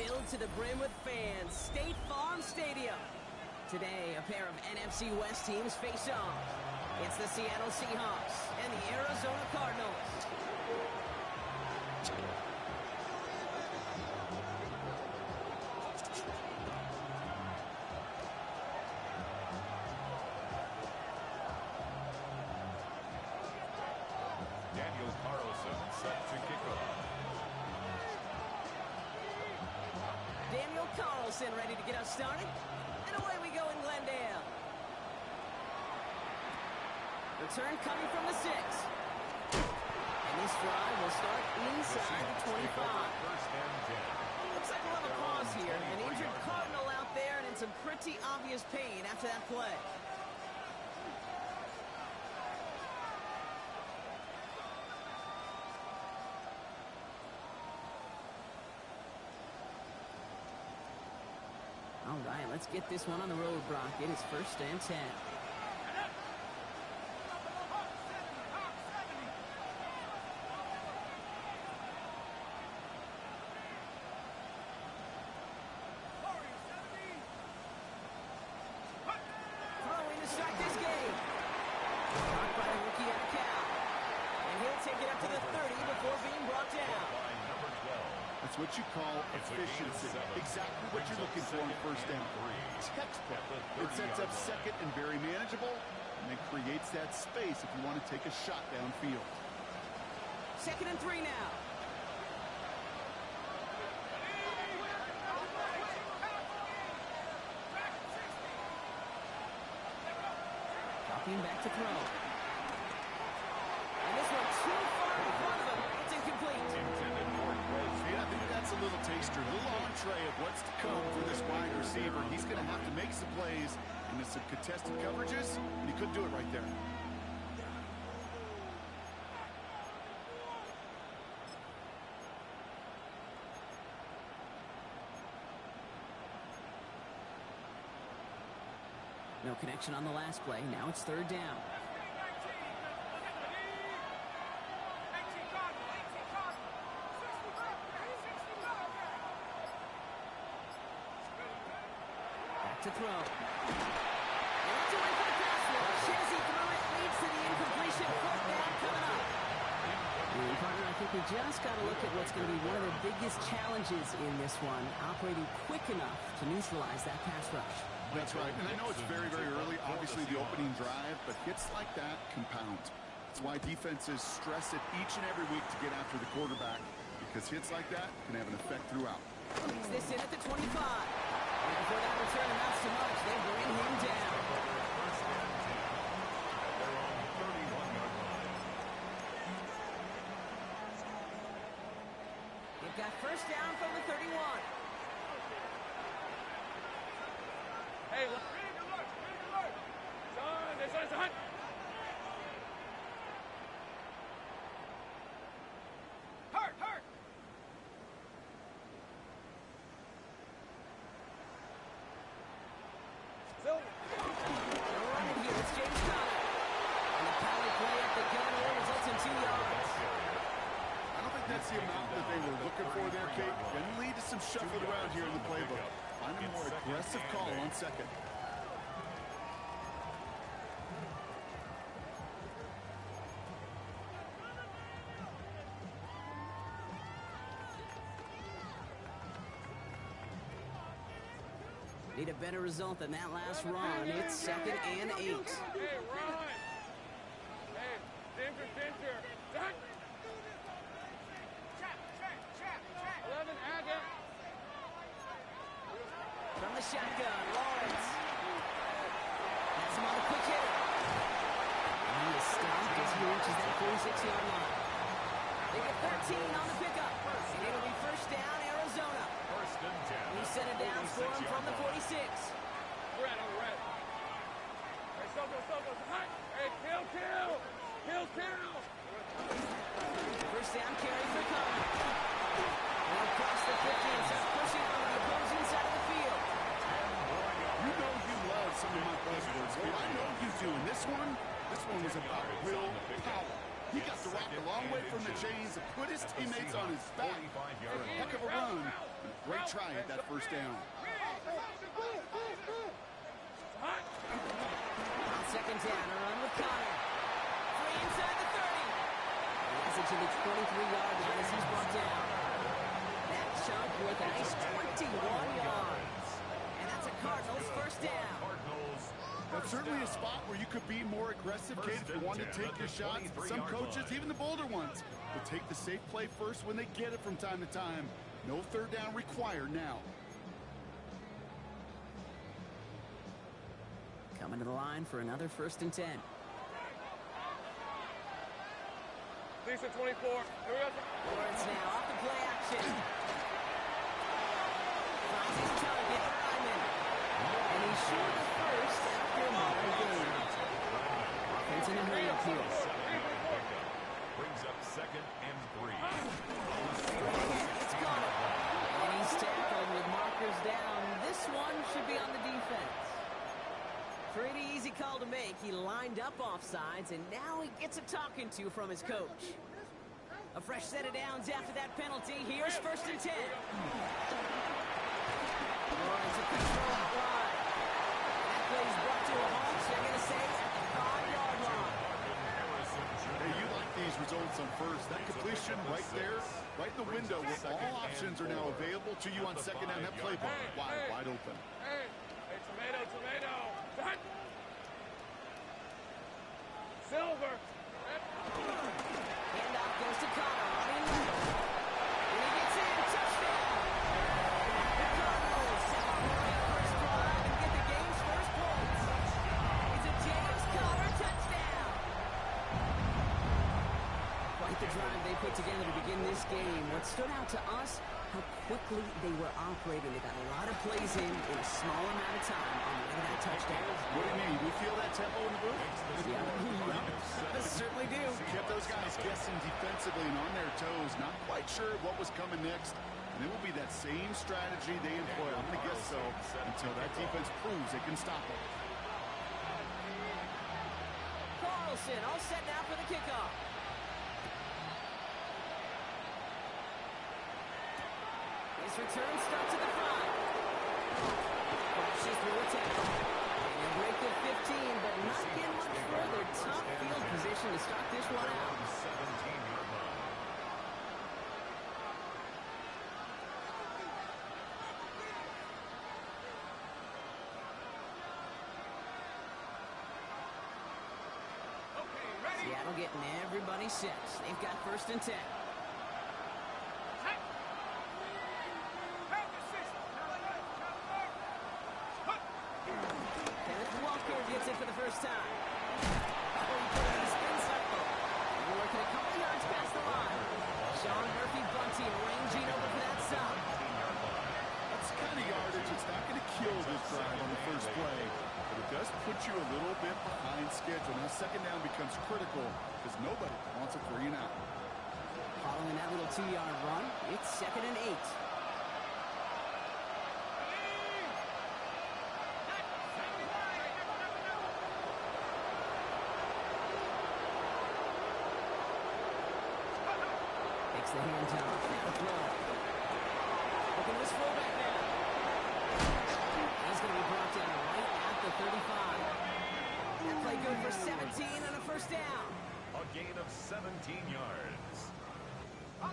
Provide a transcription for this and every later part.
filled to the brim with fans. State Farm Stadium. Today, a pair of NFC West teams face off. It's the Seattle Seahawks and the Arizona Cardinals. Ready to get us started, and away we go in Glendale. Return coming from the 6. And this drive will start inside the 25. Looks like we'll have a pause here. An injured Cardinal out there and in some pretty obvious pain after that play. All right, let's get this one on the road, Brock. It is 1st and 10. Throwing to start this game. Caught by the rookie out of Cal. And he'll take it up to the 30 before being brought down. That's what you call efficiency. Exactly what you're looking for in 1st and 3. Textbook. It sets up 2nd and very manageable, and it creates that space if you want to take a shot downfield. 2nd and 3 now. Dropping back to throw. And this one too far in front of him. It's incomplete. I think that's a little taster, a little entree of what's to come for this wide receiver. He's going to have to make some plays into some contested coverages, and he couldn't do it right there. No connection on the last play. Now it's 3rd down. To throw. And it's away for the pass rush. Shizzy threw it, leads to the incompletion. 4th down coming up. And partner, I think we just got to look at what's going to be one of the biggest challenges in this one, operating quick enough to neutralize that pass rush. That's right, and I know it's very, very early, obviously the opening drive, but hits like that compound. That's why defenses stress it each and every week to get after the quarterback, because hits like that can have an effect throughout. Takes this in at the 25. And before that return amounts to much, they bring him down. They've got 1st down from the 31. Hey, look. Son, it's on. Hurt. Silver. Right here, it's James Conner. And the power play at the gun here results in 2 yards. I don't think that's the amount that they were looking for there, Kate. Going to lead to some shuffling around here in the playbook. Find a more aggressive call on 2nd. Need a better result than that last run. It's 2nd and 8. Hey, run. Hey, Dinter. Done. 11, Aga. From the shotgun, Lawrence. That's him on the quick hit. And he is stopped as he reaches that 46-yard line. They get 13 on the pickup. And it'll be 1st down, Arizona. 1st and 10. We set it down for him from the 46. Red. Hey, Sobo. Hey, kill. 1st down carry for Conner. And across the 50 and start pushing on the opposing side of the field. You know you love some of my buzzwords. Well, I know you do. And this one was about will power. He got to rock a long way from the chains and put his teammates on his back. Heck of a run. Great try at that first down. On second down, a run with Connor. Free inside the 30. He has it to the 23-yard line as he's brought down. That chunk with a nice 21 yards. And that's a Cardinals first down. That's certainly a spot where you could be more aggressive, Kate, if you want to take your shots. Some coaches, even the bolder ones, will take the safe play first when they get it from time to time. No third down required now. Coming to the line for another 1st and 10. Lisa 24. Here we go. Lawrence now off the play action. Finds his target, Ryman. And he's short of first after a modern game. Offense in a hurry up here. Brings up 2nd and 3. It's Connor. And he's tackled with markers down. This one should be on the defense. Pretty easy call to make. He lined up offsides, and now he gets a talking to from his coach. A fresh set of downs after that penalty. Here's 1st and 10. Lawrence a control out wide. That play's brought to a halt, so they're going to say at the 5-yard line. Hey, you like these results on first. That completion right there, right in the window where all options are now available to you on second down. That play ball wide open. Hey, tomato. Silver. Handoff goes to Connor. Running left. And he gets in. Touchdown. The Cardinals have a first drive and get the game's first points. It's a James Conner touchdown. Quite the drive they put together to begin this game. What stood out to us, how quickly they were operating. They got a lot of plays in a small amount of time on the way to that touchdown. What do you mean? We feel that tempo in the booth? Yeah, certainly do. Kept those guys guessing defensively and on their toes, not quite sure what was coming next. And it will be that same strategy they employ. I'm going to guess so until that defense proves they can stop it. Carlson all set now for the kickoff. His return starts at the 5. Crashes through a tackle. And a break of 15, but not getting much further. Tough field position to start this one out. Seattle getting everybody set. They've got 1st and 10. Gets it for the first time. Oh, he put it in the spin cycle. We're looking a couple yards past the line. Sean Murphy-Bunting arranging over for that stop. That's kind of yardage. It's not going to kill this drive on the first play, but it does put you a little bit behind schedule. Now second down becomes critical because nobody wants a 3 and out. Following that little 2-yard run, it's 2nd and 8. The hands off. Now throw. Looking at his fullback now. He's going to be brought down right at the 35. That play good for 17 and a first down. A gain of 17 yards.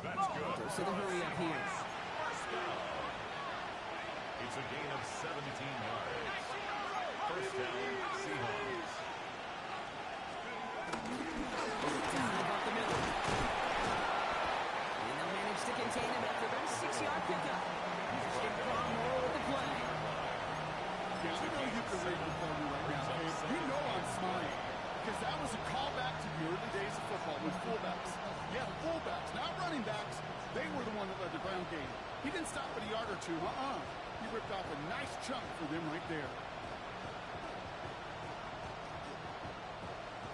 That's good. So the hurry up here. It's a gain of 17 yards. First down, Seahawks. Drive up the middle. To contain him after that 6-yard pickup. Ashton Cromwell with the play. Yeah, I know you can read the phone right now, Dave. You know I'm smiling because that was a callback to the early days of football with fullbacks. Yeah, fullbacks, not running backs. They were the one that led the ground game. He didn't stop at a yard or two. He ripped off a nice chunk for them right there.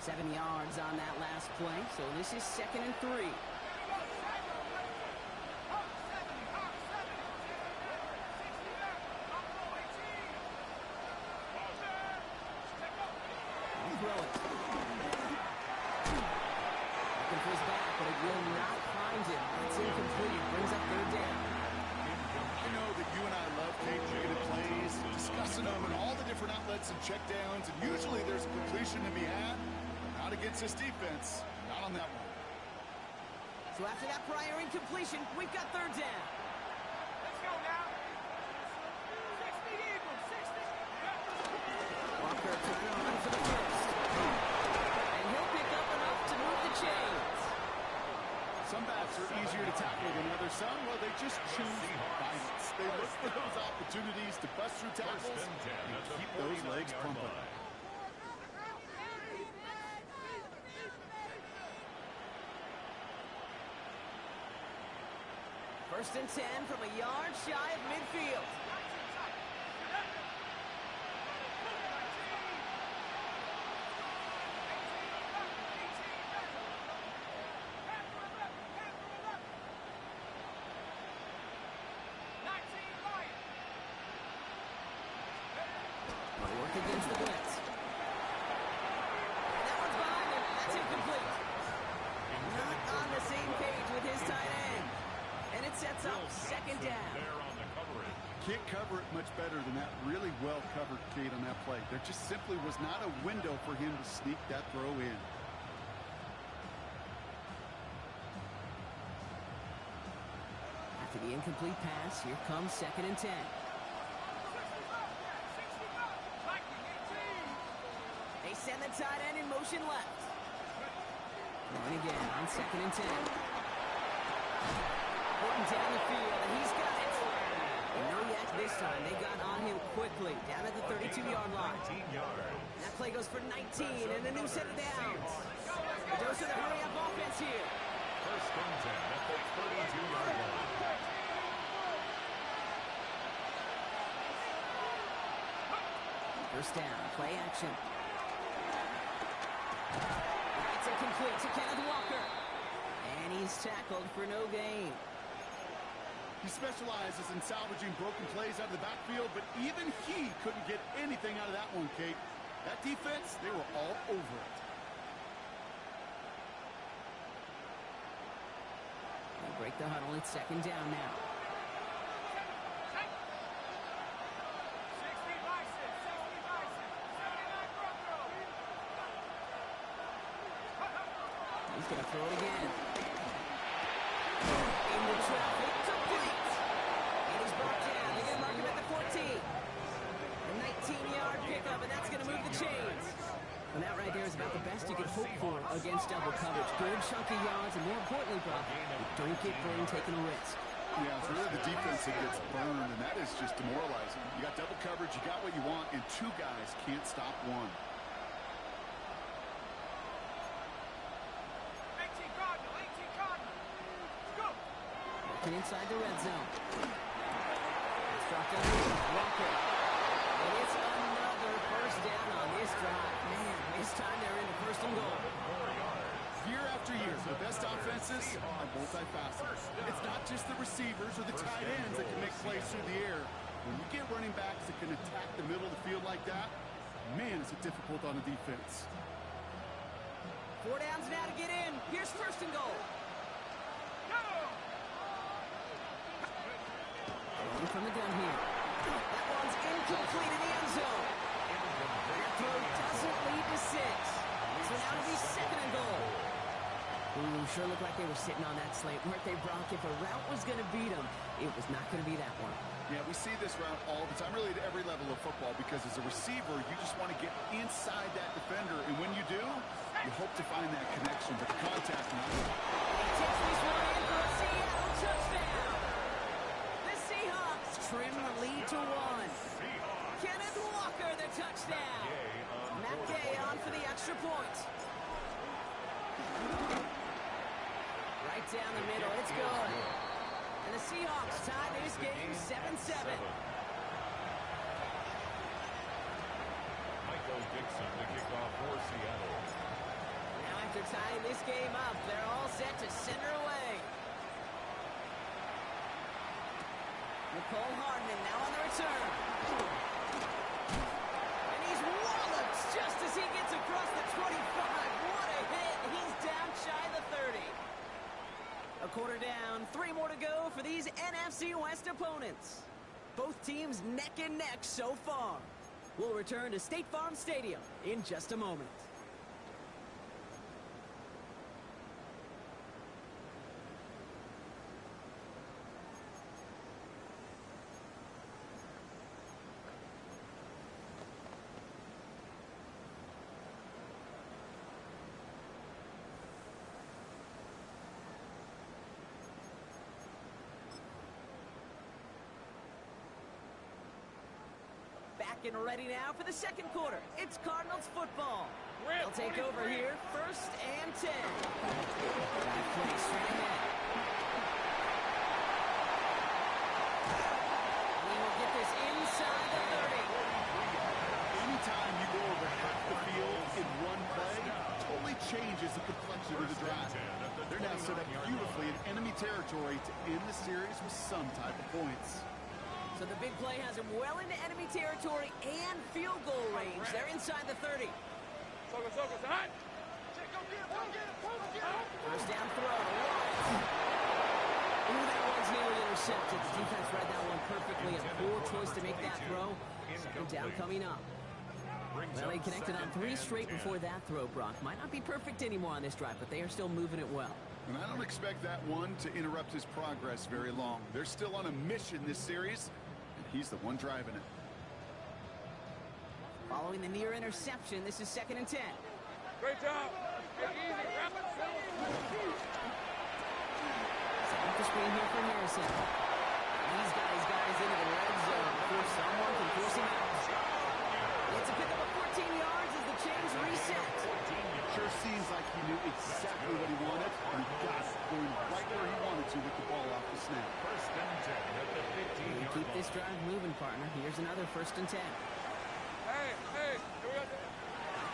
7 yards on that last play, so this is 2nd and 3. run some checkdowns, and usually there's a completion to be had. Not against this defense. Not on that one. So after that prior incompletion, we've got third down. Let's go now. 60 Eagles, 60. Walker took it on for the first. And he'll pick up enough to move the chains. Some backs are easier to tackle than others. Some, well, they just choose violence. They look for those opportunities to bust through tackles and keep those legs pumping. First and 10 from a yard shy of midfield. They'll work against the blitz. And that one's behind him. That's incomplete. Not on the same page with his tight end. And it sets up second down. Can't cover it much better than that. Really well covered, Kate, on that play. There just simply was not a window for him to sneak that throw in. After the incomplete pass, here comes second and 10. They send the tight end in motion left. Going again on second and 10. Porting down the field, and he's got it. No yak this time. They got on him quickly, down at the 32-yard line. That play goes for 19, and a new set of downs. A dose of the hurry-up offense here. First and 10 at the 32-yard line. First down, play action. It's incomplete to Kenneth Walker. And he's tackled for no gain. He specializes in salvaging broken plays out of the backfield, but even he couldn't get anything out of that one, Kate. That defense, they were all over it. They break the huddle. It's second down now. He's going to throw it again. Into traffic, complete. And he's brought down. They're going to mark him at the 14. A 19-yard pickup, and that's going to move the chains. And that right there is about the best you can hope for against double coverage. Good chunky yards, and more importantly, Brock, you don't get burned taking a risk. Yeah, it's really the defense that gets burned, and that is just demoralizing. You got double coverage, you got what you want, and two guys can't stop one. Inside the red zone. It's dropped underneath. Walker. And it's another first down on this drive. Man, this time they're into first and goal. Year after year, the best offenses are multifaceted. It's not just the receivers or the tight ends that can make plays through the air. When you get running backs that can attack the middle of the field like that, man, is it difficult on the defense. 4 downs now to get in. Here's first and goal. From the gun here. That one's incomplete in the end zone. That throw doesn't lead to 6. So now it'll be second and goal. Ooh, sure looked like they were sitting on that slate, weren't they, Brock? If a route was going to beat them, it was not going to be that one. Yeah, we see this route all the time, really at every level of football, because as a receiver, you just want to get inside that defender, and when you do, you hope to find that connection, but the contact not. He takes this one in for a Seattle touchdown. The Seahawks trim the lead to 1. Kenneth Walker, the touchdown. Matt Gay on for the extra point. Right down the middle, it's good. And the Seahawks tie this game 7-7. Michael Dixon to kick off for Seattle. Now after tying this game up, they're all set to send her away. Nicole Hardman now on the return. And he's walloped just as he gets across the 25. What a hit. He's down shy of the 30. A quarter down, 3 more to go for these NFC West opponents. Both teams neck and neck so far. We'll return to State Farm Stadium in just a moment. Back and ready now for the second quarter. It's Cardinals football. They'll take over here, 1st and 10. Drive play straight ahead. We will get this inside the 30. Anytime you go over half the field in one play, totally changes the complexion of the drive. They're now set up beautifully in enemy territory to end the series with some type of points. So the big play has him well into enemy territory and field goal range. They're inside the 30. First down throw. Ooh, that one's nearly intercepted. The defense read that one perfectly. A poor choice to make that throw. Second down coming up. Well, he connected on 3 straight before that throw, Brock. Might not be perfect anymore on this drive, but they are still moving it well. And I don't expect that one to interrupt his progress very long. They're still on a mission this series, and he's the one driving it. Following the near interception, this is 2nd and 10. Great job. Take it easy. Wrap it. Set up the screen here for Harrison. These guys into the red zone before someone can force him out. It's a pickup of 14 yards as the chains reset. Sure seems like he knew exactly what he wanted, and he got it, going right where he wanted to with the ball off the snap. First and 10 at the 15-yard Keep line. this drive moving, partner. Here's another 1st and 10. Hey, here we go.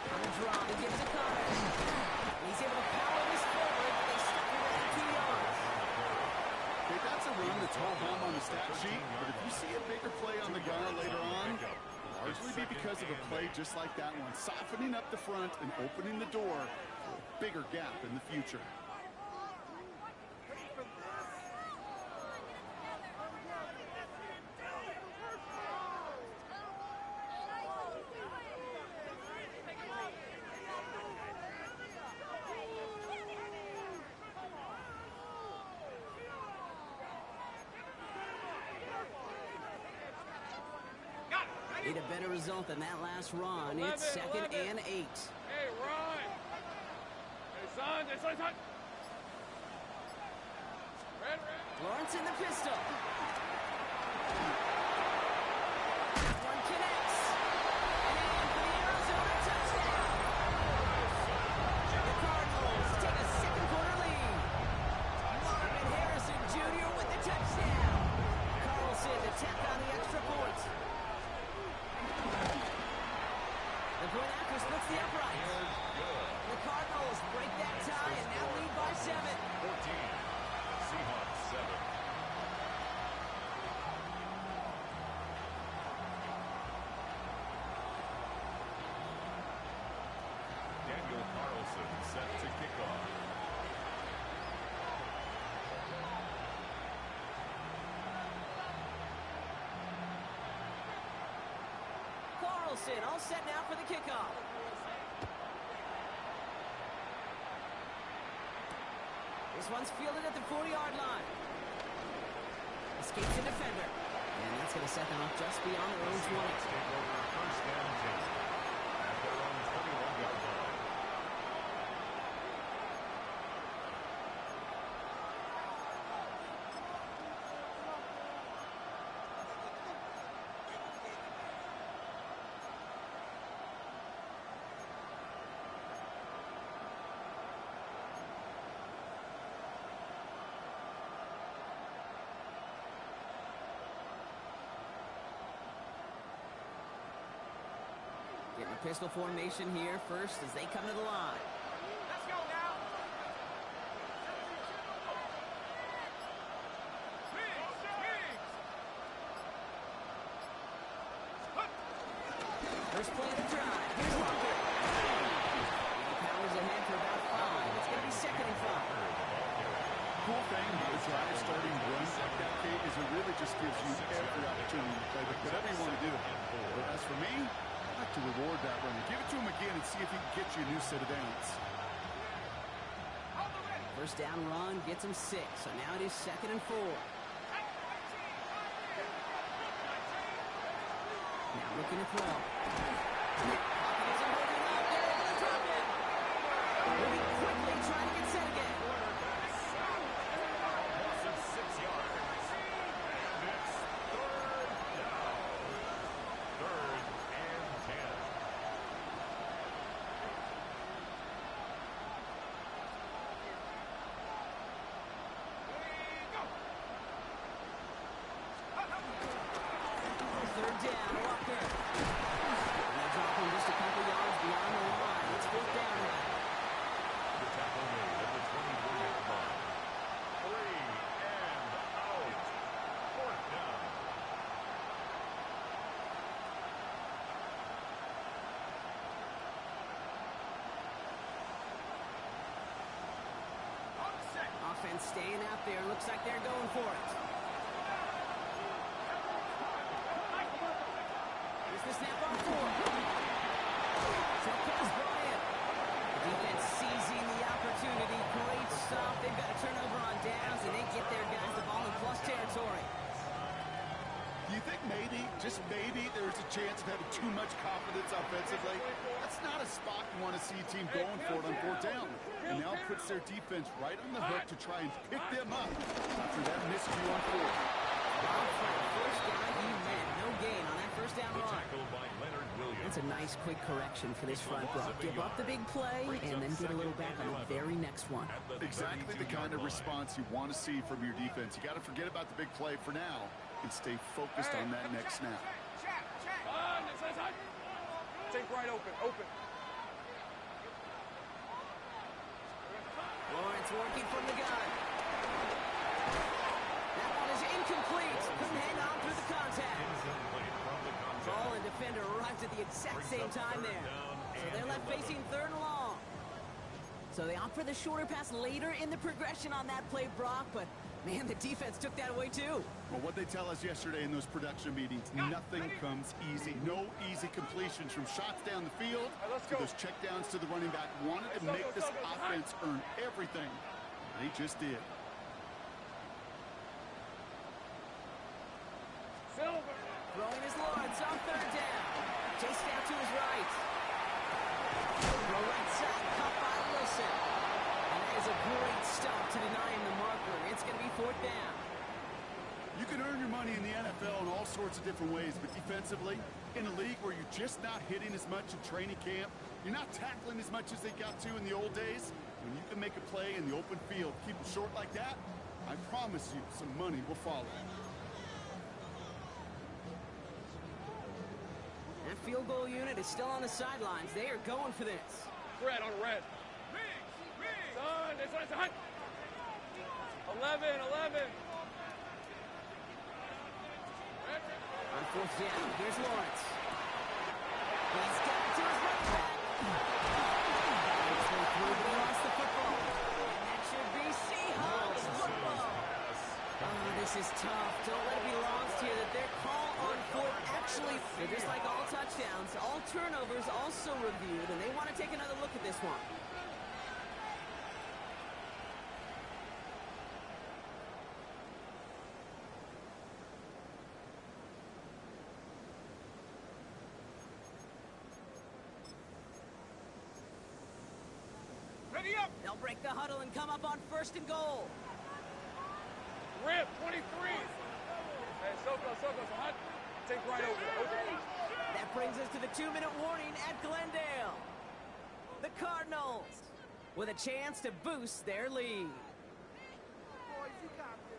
On the draw, he gives it Connor. He's able to power this forward, but they stuck him at 2 yards. Okay, that's a run that's all home on the stat sheet, but if you see a bigger play on the gunner later on, it'll largely be because of a play just like that one, softening up the front and opening the door for a bigger gap in the future. Need a better result than that last run. It's 2nd and 8. Hey, Ron. Hey, son. Red. Lawrence in the pistol. That one connects. And for the Arizona touchdown. The Cardinals take a second quarter lead. Marvin Harrison Jr. with the touchdown. Carlson to tack on the extra point. The point after splits the uprights. The Cardinals break that tie and now lead by 7. 14. Seahawks 7. Daniel Carlson set to kick off. Carlson all set now for the kickoff. This one's fielded at the 40-yard line. Escapes a defender. And that's going to set them up just beyond their own 20. Take over 1st and 10 at their own 21-yard line. Getting a pistol formation here first as they come to the line. Let's go now. First play of the drive. Here's Walker. He powers ahead for about 5. It's going to be 2nd and 5. Cool thing about a drive starting runs like that, Kate, is it really just gives you every opportunity to play whatever you want to do. But as for me, like to reward that runner. Give it to him again and see if he can get you a new set of downs. First down run gets him 6, so now it is 2nd and 4. Now looking to throw. Moving quickly, trying to get set again. Loss of 6 yards. And it's 3rd down. 3rd and 10. Third down, Walker. And they drop him just a couple yards beyond the line. It's 4th down now. The tackle made at the 21-yard line. 3 and out. 4th down. Offense staying out there. Looks like they're going for it. Here's the snap on 4. Short pass, Bryant. The defense seizing the opportunity. Great stuff. They've got a turnover on downs, and they get their guys the ball in plus territory. Do you think maybe, just maybe, there's a chance of having too much confidence offensively? That's not a spot you want to see a team going for it on 4th down. And now it puts their defense right on the hook to try and pick them up after that miscue on 4th. First down, he meant no gain on that first down The run. tackle by Leonard Williams. That's a nice quick correction for this front row. Give up the big play and then get a little back on the very next one. Exactly the kind of response you want to see from your defense. You got to forget about the big play for now and stay focused on that next snap. Take right open. Lawrence working from the gun. That one is incomplete. Couldn't hang on through the contact. Incomplete from the contact. Ball and defender arrived at the exact same time there. So they're left facing 3rd and long. So they opt for the shorter pass later in the progression on that play, Brock, but man, the defense took that away too. Well, what they tell us yesterday in those production meetings, nothing comes easy. No easy completions from shots down the field to those checkdowns to the running back. Wanted to make this offense earn everything. They just did. Throwing his Lawrence on 3rd down. Chased out to his right. Throw right side, caught by Wilson. And that is a great stop to deny him the marker. It's going to be 4th down. You can earn your money in the NFL in all sorts of different ways, but defensively, in a league where you're just not hitting as much in training camp, you're not tackling as much as they got to in the old days, when you can make a play in the open field, keep it short like that, I promise you some money will follow. That field goal unit is still on the sidelines. They are going for this. Red on red. Son, it's hot. 11. On 4th down, here's Lawrence. He's got it to his right back. He lost the football. And that should be Seahawks football. Oh, this is tough. Don't let it be lost here that their call on 4th actually, they're just like all touchdowns, all turnovers also reviewed, and they want to take another look at this one. Ready up. They'll break the huddle and come up on 1st and goal. Rip, 23. Hey, Soko, hot. Take right over. That brings us to the 2-minute warning at Glendale. The Cardinals with a chance to boost their lead. Boys, you got this.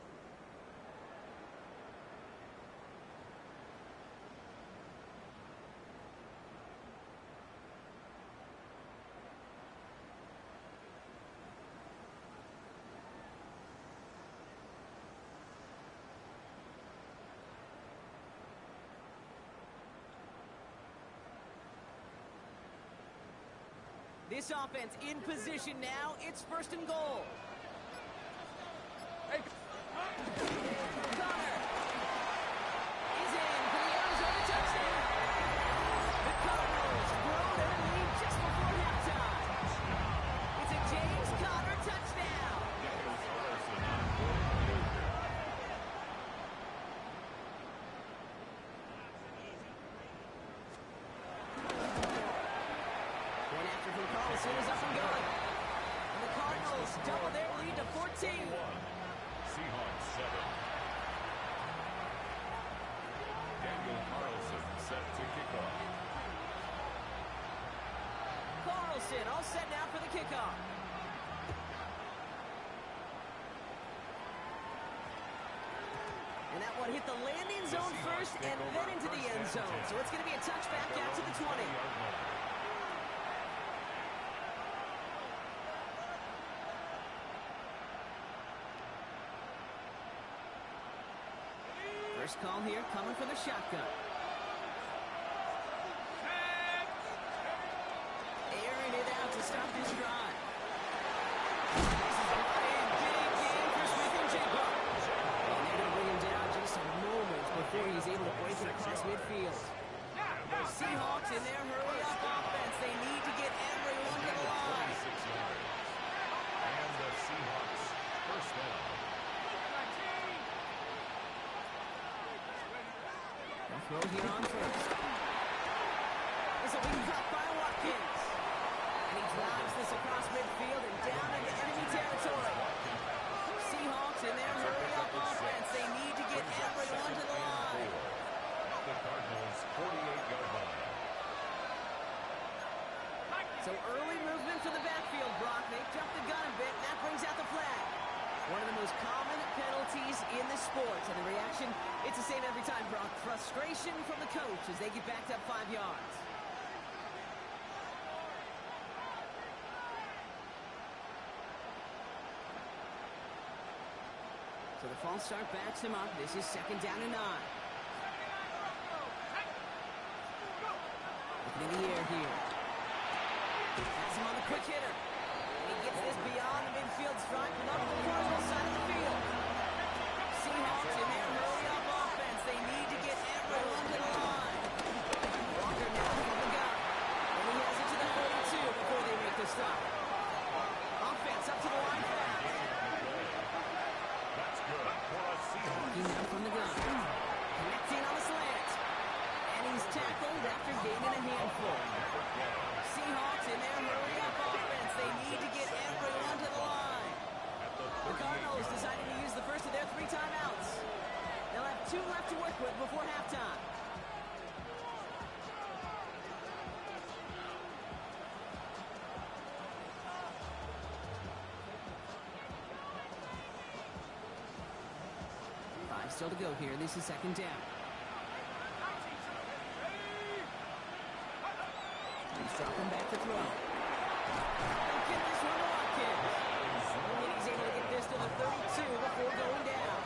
This offense in position now. It's 1st and goal. Hey, Connor is in for the Arizona touchdown. The Cardinals Seahawks 7. Daniel Carlson set to kick off. Carlson all set now for the kickoff. And that one hit the landing zone first and then into the end zone. So it's going to be a touchback out to the 20. First call here coming for the shotgun. Airing it out to stop this drive. This is a big game for Smith and Jigba. And they're going to bring him down just a moment before he's able to break it across midfield. Seahawks in their hurry-up offense. They need to get everyone to the line. And the Seahawks first down. Throw here on first. This will be cut by Watkins. And he drives this across midfield and down into enemy territory. Seahawks in their hurry-up offense. They need to get everyone to the line. The Cardinals 48-yard line. So early movement for the backfield, Brock. They jumped the gun a bit, and that brings out the flag. One of the most common penalties in the sport. And the reaction, it's the same every time, Brock. Frustration from the coach as they get backed up 5 yards. So the false start backs him up. This is 2nd down and 9. Looking in the air here. Has him on the quick hitter. He gets this beyond the midfield stripe and up the Cardinals side of the field. Seahawks in their hurry-up offense. They need to get everyone to the line. Walker now from the gun. And he has it to the 42 before they make the stop. Offense up to the line fast. That's good for a Seahawks. Looking now from the gun. Connecting on the slant. And he's tackled after gaining a handful. Seahawks in their hurry-up offense. They need to get everyone to the line. The Cardinals deciding to use the first of their 3 timeouts. They'll have 2 left to work with before halftime. Five still to go here. This is 2nd down. He's dropping back to throw. They'll get this one to Watkins. And he's able to get this to the 32 before going down.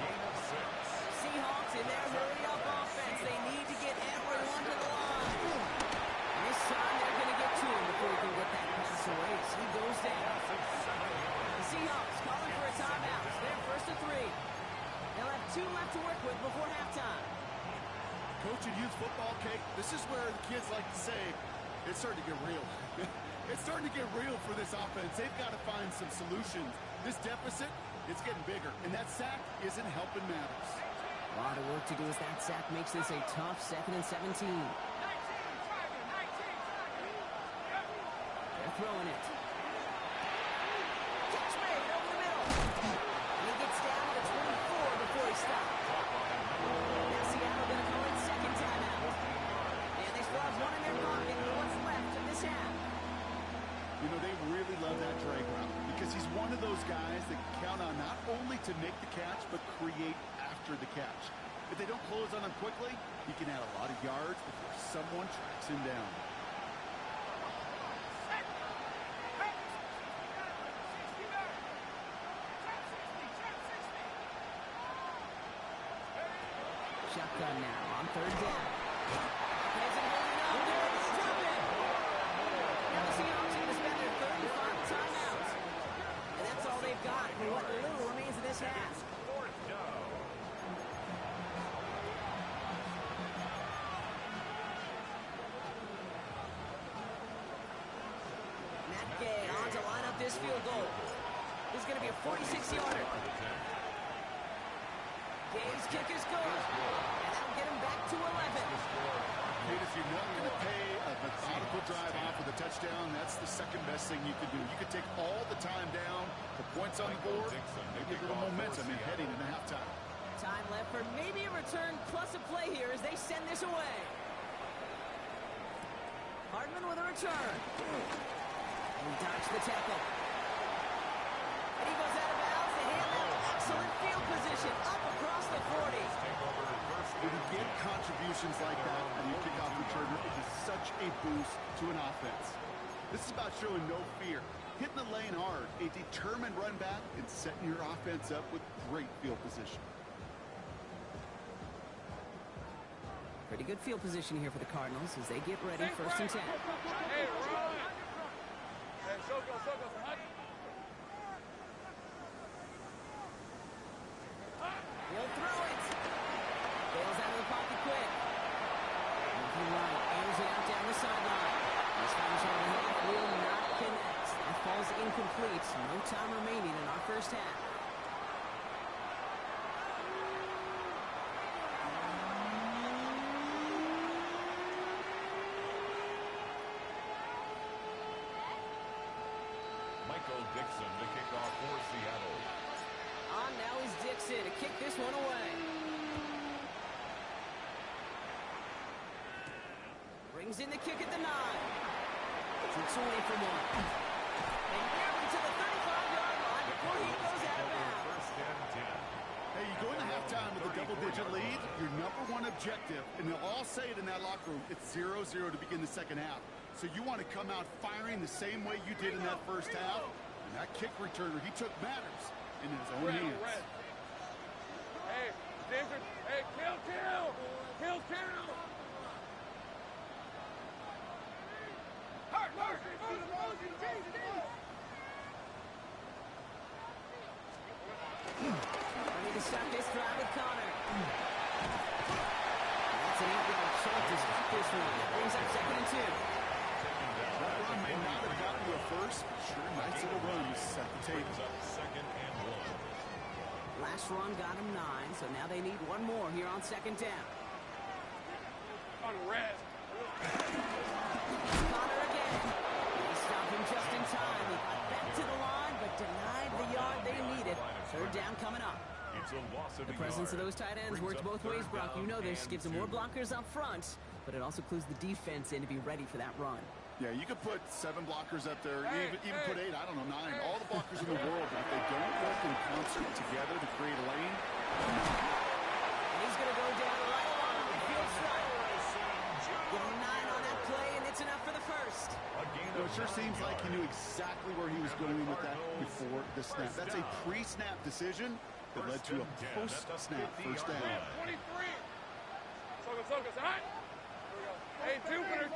Seahawks in their hurry-up offense. They need to get everyone to the line. And this time they're going to get to him before he can get that pass away. So he goes down. The Seahawks calling for a timeout. They're 1st and 3. They'll have 2 left to work with before halftime. Coaching youth football, Kate, this is where the kids like to say, it's starting to get real. It's starting to get real for this offense. They've got to find some solutions. This deficit, it's getting bigger, and that sack isn't helping matters. A lot of work to do as that sack makes this a tough 2nd and 17. They're throwing it. Catch made over the middle. And he gets down to the 24 before he stops. Now Seattle going to call it 2nd timeout. And they still have 1 in their pocket for what's left of this half. You know, they really love that drag route because he's one of those guys that can count on not only to make the catch, but create after the catch. If they don't close on him quickly, he can add a lot of yards before someone tracks him down. Shotgun now on 3rd down. Has it holding up. There it is. Drop it. Now the Seahawks are going to spend their 3rd and final timeouts. And that's all they've got for what little remains of this half. 4th down. Matt Gay on to line up this field goal. This is going to be a 46-yarder. Gay's kick is good. And that'll get him back to 11. Kate, if you're not going to pay a methodical drive off with a touchdown, touchdown, that's the second best thing you can do. You could take all the time down, the points on the board, maybe a little momentum in heading into halftime. Time left for maybe a return plus a play here as they send this away. Hardman with a return. And he dodged the tackle. And he goes out of bounds. They hand that excellent field position up across the 40. When you get contributions like that on your kickoff returner, it is such a boost to an offense. This is about showing no fear, hitting the lane hard, a determined run back, and setting your offense up with great field position. Pretty good field position here for the Cardinals as they get ready, 1st and 10. Hey, run! Hey, go, hot. He'll throw it. Bails out of the pocket quick. Looking right, airs it out down the sideline. This time shot of the head will not connect. That falls incomplete. No time remaining in our first half. Dixon to kick off for Seattle. On now is Dixon to kick this one away. Brings in the kick at the 9. Tricks away from one. And nearly to the 35-yard line before he goes out of bounds. 1st and 10. Hey, you go into halftime with a double-digit lead, your #1 objective, and they'll all say it in that locker room, it's 0-0 to begin the second half. So you want to come out firing the same way you did in that first half. And that kick returner, he took matters in his own hands. Hey, Danger. Hey, kill. Ready to stop this drive with Connor. That's an 8-yard shot to stop this one. Brings up 2nd and 2. That run may not have gotten to a first, but sure, nice little run to set the table. 2nd and 1. Last run got him 9, so now they need one more here on 2nd down. On red. Connor again. They stop him just in time. He got back to the line, but denied the yard they needed. 3rd down coming up. It's a loss of The presence of those tight ends works both ways, Brock. You know this. Gives them more blockers up front, but it also clues the defense in to be ready for that run. Yeah, you could put 7 blockers up there, even put 8, I don't know, 9, all the blockers in the world, but if they don't work in concert together to create a lane. And he's going to go down right along the field stripe. Give him 9 on that play, and it's enough for the first. It sure seems like he knew exactly where he was going with that before the snap. That's a pre-snap decision that led to a post-snap first down. 23. Focus. Hot. Hey, Jupiter.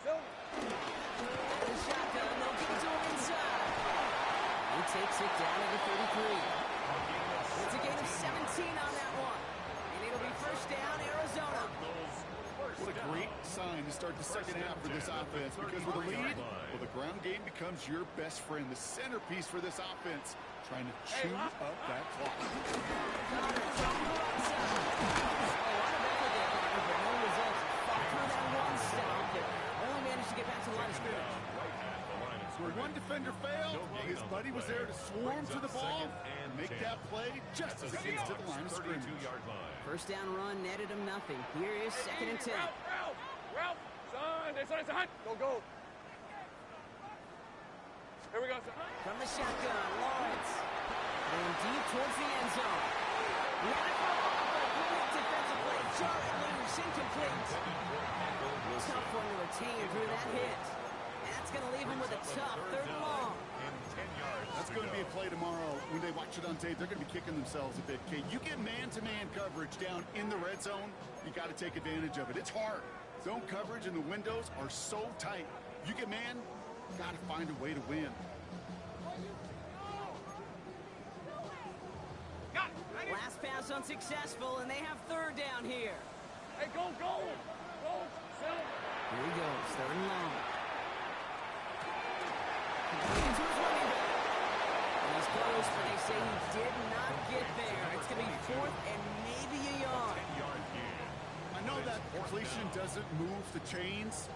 The shotgun, they'll give it to him inside. He takes it down to the 33. It's a gain of 17 on that one. And it'll be 1st down, Arizona. What a great sign to start the second half for this offense, because with a lead, well, the ground game becomes your best friend, the centerpiece for this offense, trying to chew up that clock. Connor from the right side. Oh, what a effort there, Connor, but no results. Fought through that one stop, but only managed to get back to the line of scrimmage. Where one defender failed, his buddy was there to swarm to the ball and make that play just as it gets to the line of scrimmage. 1st down run netted him nothing. Here is 2nd and 10. Ralph, son, it's hot. Go. Here we go, son. From the shotgun, Lawrence. Going deep towards the end zone. He had it for a ball, but a brilliant defensive play. Jarring loose, incomplete. Tough one to retain through that hit. That's going to leave him with a tough 3rd and long. That's going to be a play tomorrow. When they watch it on tape, they're going to be kicking themselves a bit. Kate, you get man-to-man coverage down in the red zone, you got to take advantage of it. It's hard. Zone coverage and the windows are so tight. You get man, you got to find a way to win. Last pass unsuccessful, and they have 3rd down here. Hey, go. Here he goes, 3rd and long. Into his running back. And he's close, but they say he did not get there. It's going to be 4th and maybe a yard. I know that completion doesn't move the chains.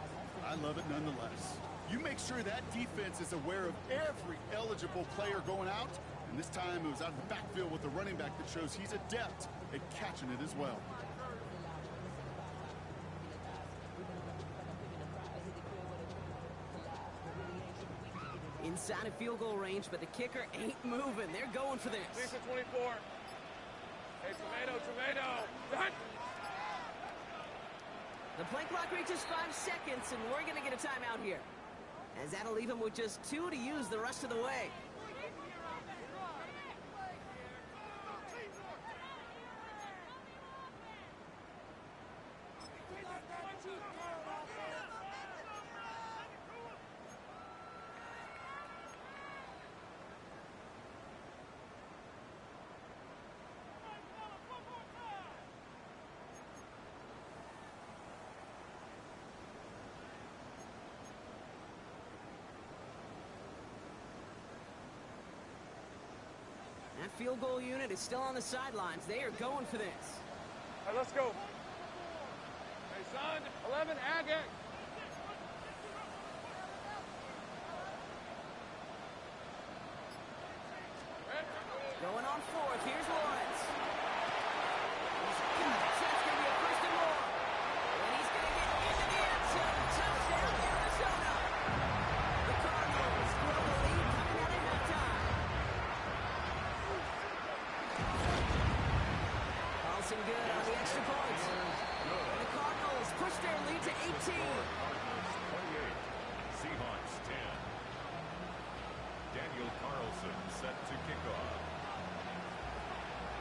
I love it nonetheless. You make sure that defense is aware of every eligible player going out. And this time it was out of the backfield with the running back that shows he's adept at catching it as well. Inside of field goal range, but the kicker ain't moving. They're going for this. Lisa 24. Hey, tomato. Done. The play clock reaches 5 seconds, and we're going to get a timeout here, as that'll leave him with just 2 to use the rest of the way. That field goal unit is still on the sidelines. They are going for this. All right, let's go. Hey, son, 11, Agate. Going on fourth. Here's Lawrence. That's going to be a first and more. And he's going to get into the end zone. Touchdown, Arizona. The Cardinals grow the lead coming out at halftime. Carlson good on the extra points. And the Cardinals push their lead to 18. Cardinals 28, Seahawks 10. Daniel Carlson set to kick off.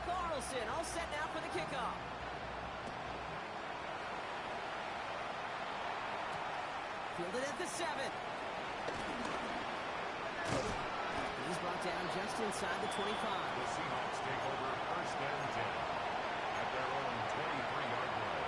Carlson all set now for the kickoff. Fielded at the 7. He's brought down just inside the 25. The Seahawks take over first and 10 at their own 23-yard line.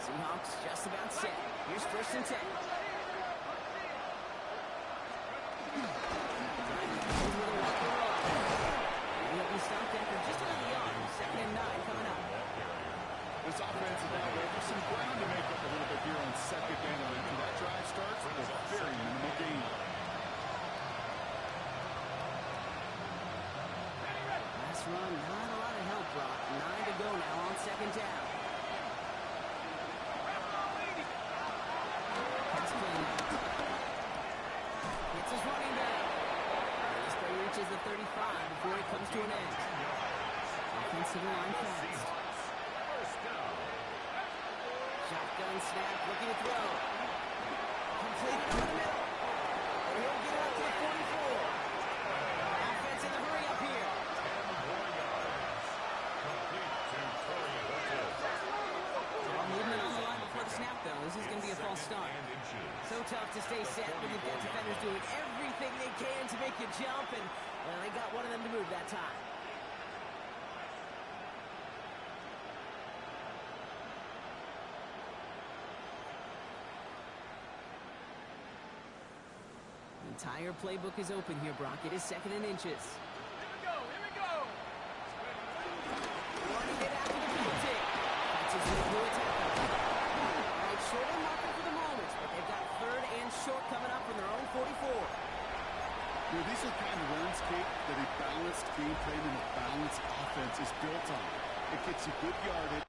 Seahawks just about set. Here's first and 10. He'll be stopped after just another yard. Second and 9 coming up. This offense is now ready for some ground to make up a little bit here on second and 9. That drive starts with a very minimal gain. Last run, not a lot of help, Brock. 9 to go now on second down. Hits his running back. This play reaches the 35 before it comes to an end. Offensive line fast. Shotgun snap, looking to throw. Completed over the middle. And he'll get it up to the 44. Offense in the hurry up here. Movement on the line before the snap, though. This is going to be a false start. So tough to stay set when you've got defenders doing everything they can to make you jump, and well, they got one of them to move that time. The entire playbook is open here, Brock. It is second and inches. Here we go. Warning it after the penalty. That's his new attack. All right, short on marker for the moment, but they've got third and short coming up from their own 44. You know, these are the kind of runs, Kate, that a balanced game plan and a balanced offense is built on. It gets you good yardage.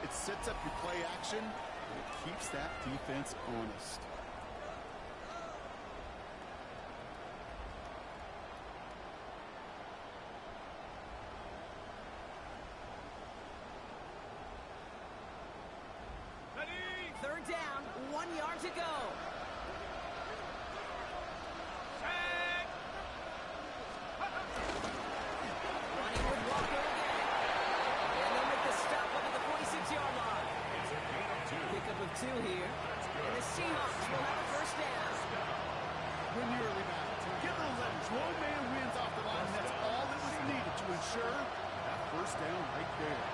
It sets up your play action, and it keeps that defense honest. sure, that first down right there.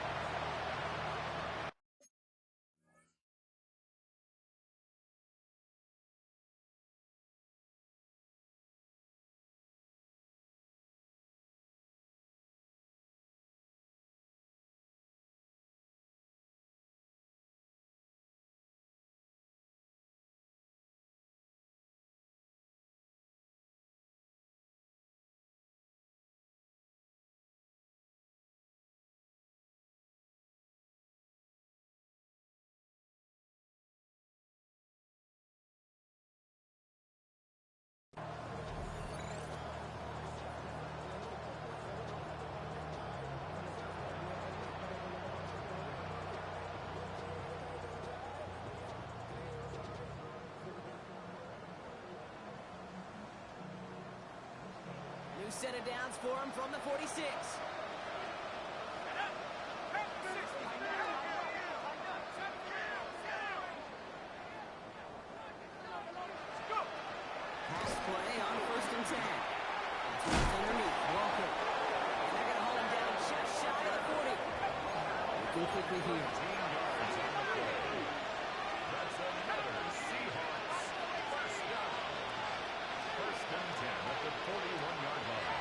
New set of downs for him from the 46. Pass play on 1st and 10. That's underneath. Walker. And they're going to hold him down just shy of the 40. Looking quickly here. That's another Seahawks first down. 1st and 10 at the 41-yard line.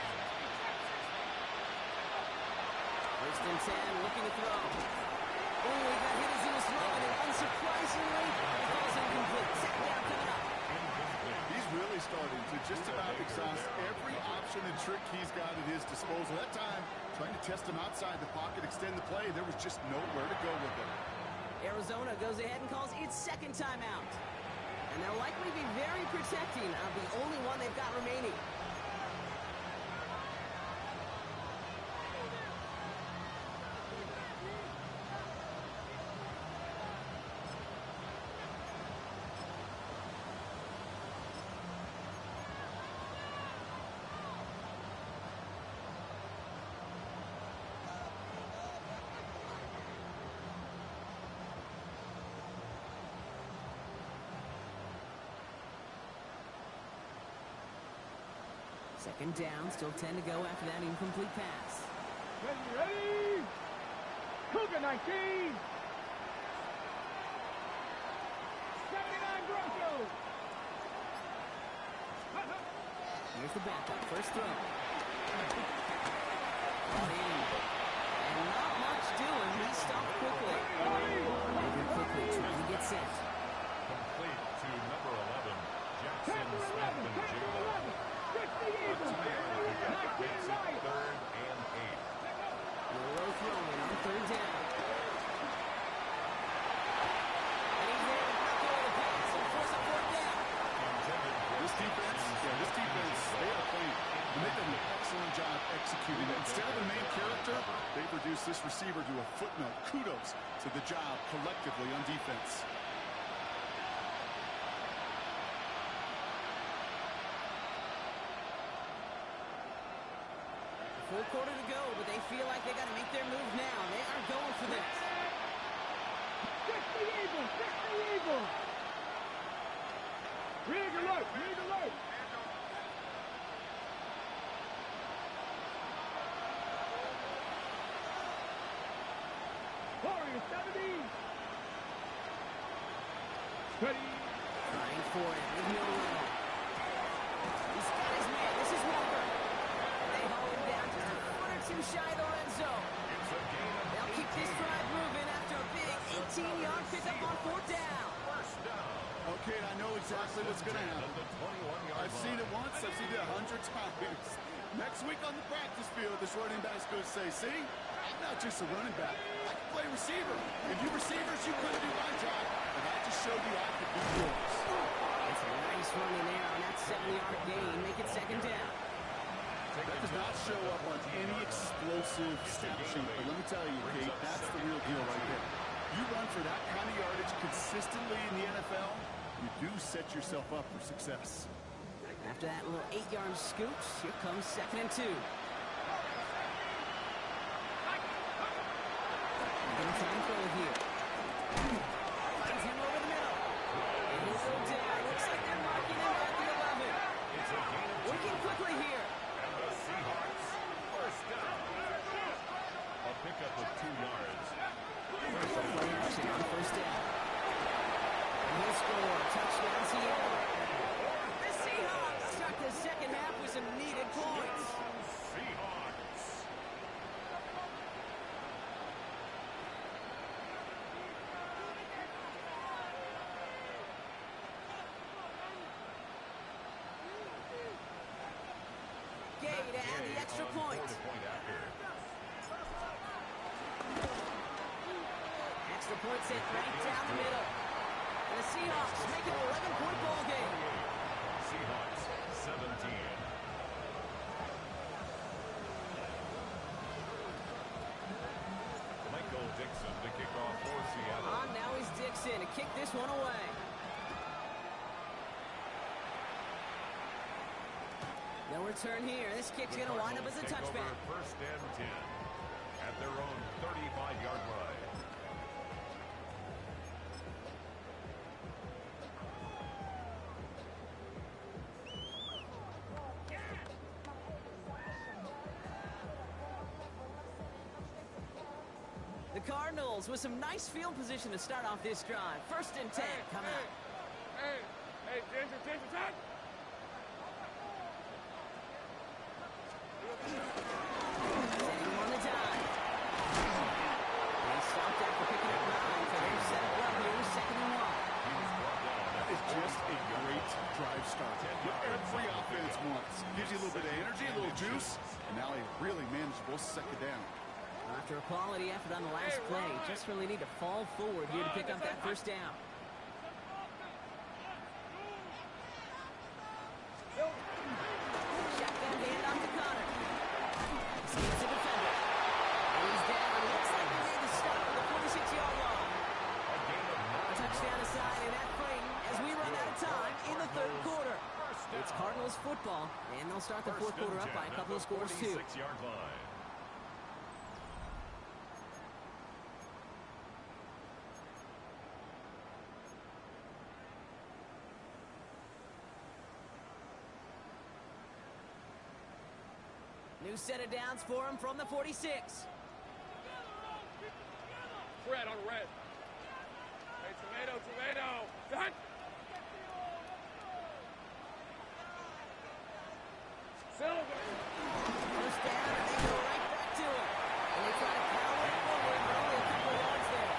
1st and 10, looking to throw. Oh, he got hit as he was throwing, and unsurprisingly, it falls incomplete. Second down coming up. He's really starting to just about exhaust every option and trick he's got at his disposal. That time, trying to test him outside the pocket, extend the play, there was just nowhere to go with it. Arizona goes ahead and calls its second timeout. And they'll likely be very protecting of the only one they've got remaining. Second down, still 10 to go after that incomplete pass. Ready? Cougar 19! 79 Broncos! Here's the backup, first throw. Brought in. And not much doing, he stopped quickly. Moving quickly, trying to get set. Complete to number 11, Jackson Smith-Njigba. Eagles! Makes it 3rd and 8. Low throwing on 3rd down. And he's there to knock away the pass and force a 4th down. This defense, they are playing. And they've done an excellent job executing it. Instead of the main character, they've reduced this receiver to a footnote. Kudos to the job collectively on defense. Full quarter to go, but they feel like they got to make their move now. They are going for this. Fix the Eagles! Fix the Eagles! Rig alert! Rig alert! Warrior 70! Steady! Trying for it with no room. He's got his man. This is Walker. They haul him down just a foot or two shy of the red zone. They'll keep this drive moving after a big 18-yard pickup on 4th down. Okay, I know exactly what's going to happen. I've seen it once, I've seen it 100 times. Next week on the practice field, this running back's going to say, see, I'm not just a running back. I can play receiver. And you receivers, you couldn't do my job. And I just showed you I could do yours. It's a nice run in there on that 7-yard gain. Make it 2nd down. That does not show up on any explosive stat sheet. But let me tell you, Kate, that's the real deal right there. You run for that kind of yardage consistently in the NFL, you do set yourself up for success. After that little 8-yard scoop, here comes 2nd and 2. Gonna try and throw it here. Finds him over the middle. And he'll go down. Looks like they're marking him at the 11. Working quickly here. And the Seahawks first down. to add the extra point. Extra point sent right down the middle. And the Seahawks make it an 11-point ball game. Seahawks 17. Michael Dixon to kick off for Seattle. Now he's Dixon to kick this one away. No return here. This kick's going to wind up as a touchback. First and 10 at their own 35-yard line. The Cardinals with some nice field position to start off this drive. First and 10 coming up. Hey, Ginger, time! Setting him on the dime. They stopped after picking up 9, so they're set up well here, second and 1. That is just a great drive start. What every offense wants. Gives you a little bit of energy, a little juice, and now a really manageable second down. After a quality effort on the last play, just really need to fall forward here to pick up that first down. Shotgun handoff to Connor. Escapes the defender. And he's down. Looks like they made the stop at the 46-yard line. Touchdown aside in that frame as we run out of time in the third quarter. It's Cardinals football, and they'll start the fourth quarter up by a couple of scores too. 46-yard line. New set of downs for him from the 46. Red on red. Hey, tomato. Done. Silver. First down, and they go right back to it. And they try to power it forward, but only a couple of yards there.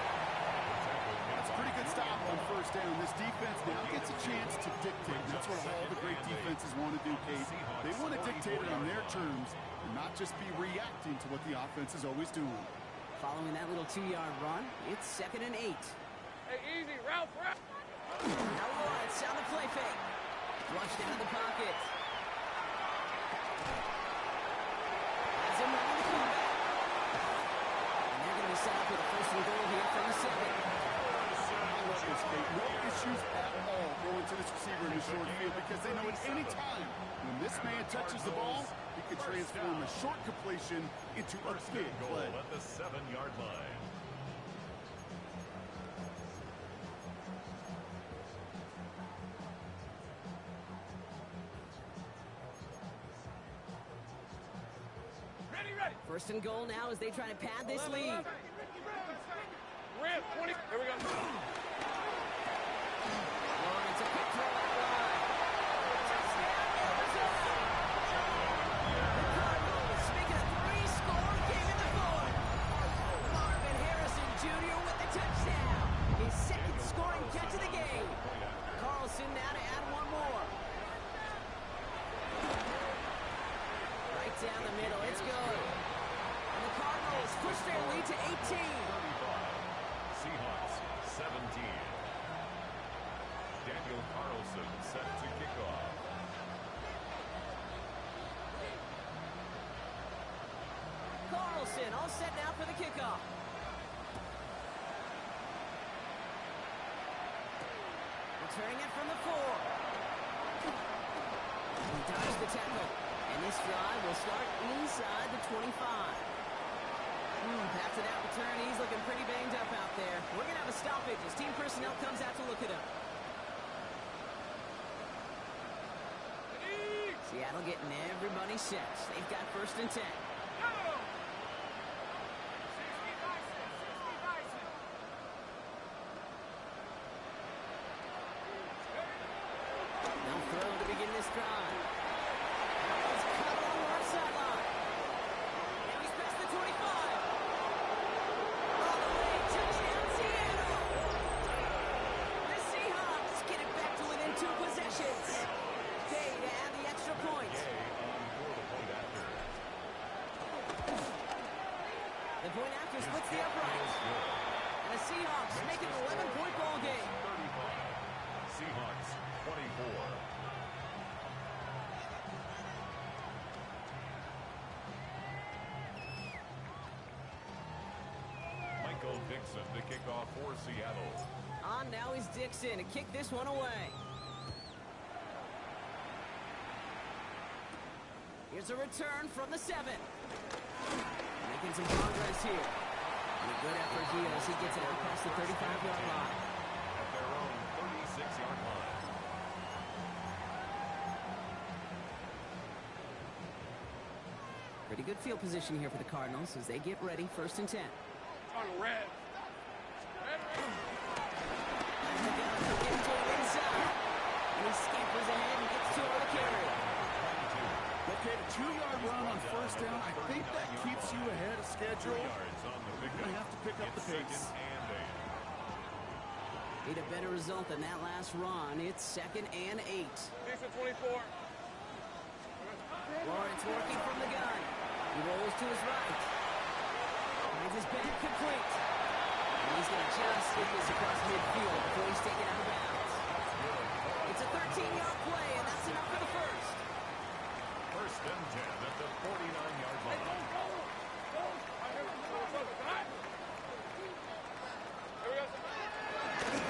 That's a pretty good stop on first down. This defense now gets a chance to dictate. That's what all the great defenses want to do, Kate. They want to dictate it on their terms and not just be reacting to what the offense is always doing. Following that little 2-yard run, it's second and 8. Hey, easy, Ralph. Now Lawrence on the play fake. Flushed out of the pocket. Has him running the comeback. And they're going to be set up with a first and goal here from the 7. No issues at all going to this receiver in the short field because they know at any time when this man touches the ball, he can transform a short completion into a big play. At the 7-yard line. Ready. First and goal now as they try to pad this lead. Red, 20. Here we go. Lawrence, a quick throw out line. Touchdown, Arizona! The Cardinals making a 3-score game in the fourth. Marvin Harrison Jr. with the touchdown. His second scoring catch of the game. Carlson now to add one more. Right down the middle, it's good. And the Cardinals push their lead to 18. Seahawks 17. Daniel Carlson set to kick off. Carlson all set now for the kickoff. Returning it from the 4. He dodged the tackle. And this drive will start inside the 25. After that return, he's looking pretty banged up out there. We're going to have a stoppage as team personnel comes out to look at him. Seattle getting everybody set. They've got first and 10. They'll throw to begin this drive. It's cut along the left sideline. Now he's past the 25. All the way, touchdown Seattle. The Seahawks get it back to within 2 possessions. Day to add the extra point. Gay on for the point after. the upright. And the Seahawks make it an 11-point ball game. 35. Seahawks 24. Michael Dixon to kick off for Seattle. On now is Dixon to kick this one away. Here's a return from the 7. Making some progress here. And a good effort here as he gets it out past the 35-yard line. At their own 36-yard line. Pretty good field position here for the Cardinals as they get ready, 1st and 10. On red. And he scampers ahead and gets 2 on the carry. Okay, a 2-yard run on 1st down. I think that keeps you ahead of schedule. 3 yards on the You're going to have to pick up the pace. Need a better result than that last run. It's 2nd and 8. Decent 24. Lawrence working from the gun. He rolls to his right. Finds his back complete. And he's going to just hit this across midfield before he's taken out of bounds. It's a 13-yard play, and that's enough for the first. 1st and 10 at the 49-yard line.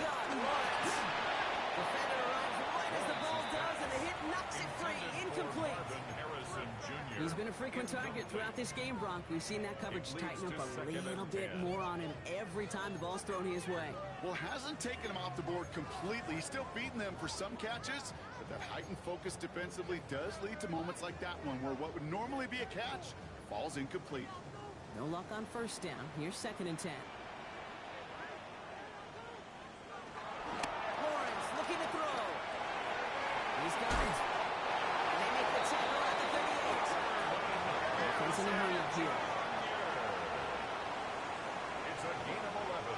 God, Lawrence. Defender arrives right as the ball does, and the hit knocks it free. Incomplete. He's been a frequent target throughout this game, Bronk. We've seen that coverage tighten up a little bit more on him every time the ball's thrown his way. Well, hasn't taken him off the board completely. He's still beating them for some catches, but that heightened focus defensively does lead to moments like that one where what would normally be a catch falls incomplete. No luck on 1st down. Here's 2nd and 10. Lawrence looking to throw. He's got it. And they make the tackle at the 38. Defense in a hurry up here. It's a gain of 11.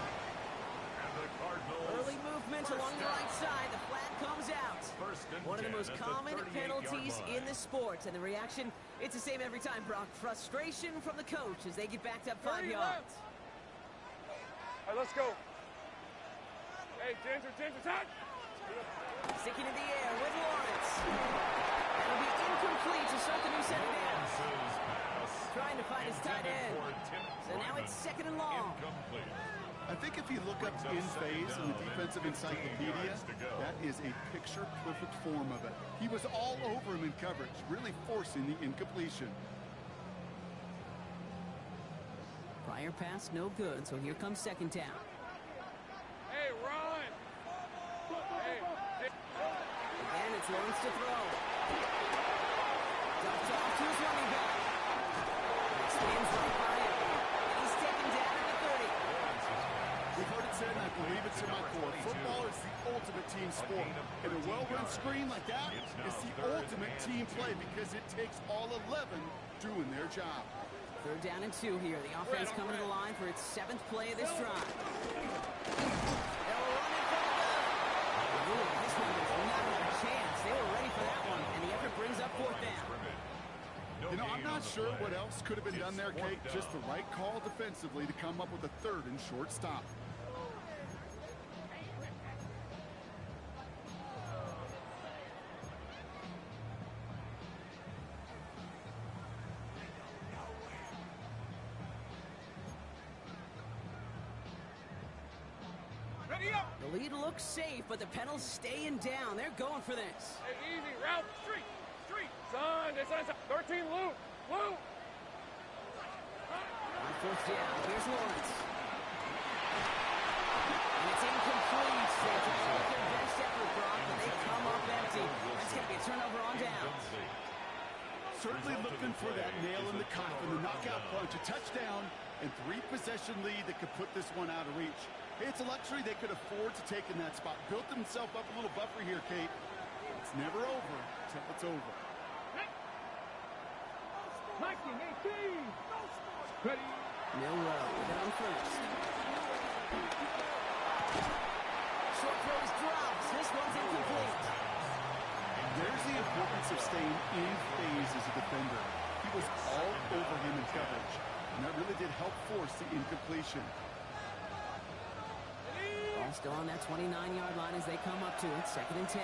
And the Cardinals. Early movement along the right side. The flag comes out. 1st and One of the 10 most at common 38-yard penalties line. in the sport. And the reaction, it's the same every time, Brock. Frustration from the coach as they get backed up 5 yards. All right, let's go. Hey, Ginger, touch! Sticking in the air with Lawrence. That'll be incomplete to start the new set of downs. Trying to find his tight end. So now it's 2nd and long. Incomplete. I think if you look up in phase in the defensive encyclopedia, that is a picture-perfect form of it. He was all over him in coverage, really forcing the incompletion. Prior pass, no good, so here comes 2nd down. Hey, run! Hey. Again, it's Lawrence to throw. Dumped off to his running back. Extends right by him. And he's taken down at the 30. We've heard it said, and I believe it's in my core, football is the ultimate team sport. And a well-run screen like that is the ultimate team play because it takes all 11 doing their job. 3rd down and 2 here. The offense coming to the line for its 7th play of this drive. They'll run it from the gun. Ooh, this one does not have a chance. They were ready for that one, and the effort brings up 4th down. You know, I'm not sure what else could have been done there, Kate. Just the right call defensively to come up with a 3rd and short stop. Ready up! The lead looks safe, but the Penals staying down. They're going for this. Hey, easy, route, street! Son, 13, Lou! On 4th down, here's Lawrence. And it's incomplete. They try with their best effort, Brock, but they come up empty. That's going to be a turnover on downs. Certainly looking for that nail in the coffin, the knockout punch, a touchdown, and 3-possession lead that could put this one out of reach. Hey, it's a luxury they could afford to take in that spot. Built themselves up a little buffer here, Kate. It's never over until it's over. 1918! Ready? Milrow with it on 1st. Short throws drops. This one's incomplete. There's the importance of staying in phase as a defender. He was all over him in coverage, and that really did help force force the incompletion. Ball still on that 29-yard line as they come up to it. 2nd and 10.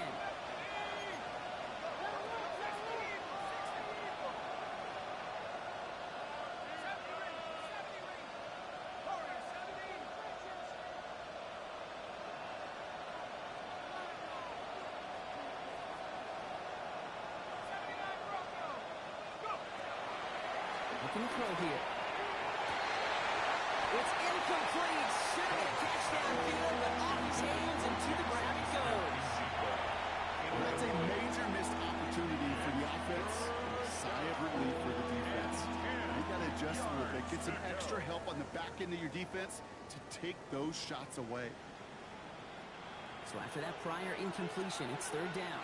Looking to throw here. It's incomplete. Should have been a catch downfield, but off his hands and to the ground it goes. That's a major missed opportunity for the offense. A sigh of relief for the defense. You got to adjust a little bit. Get some extra help on the back end of your defense to take those shots away. So after that prior incompletion, it's 3rd down.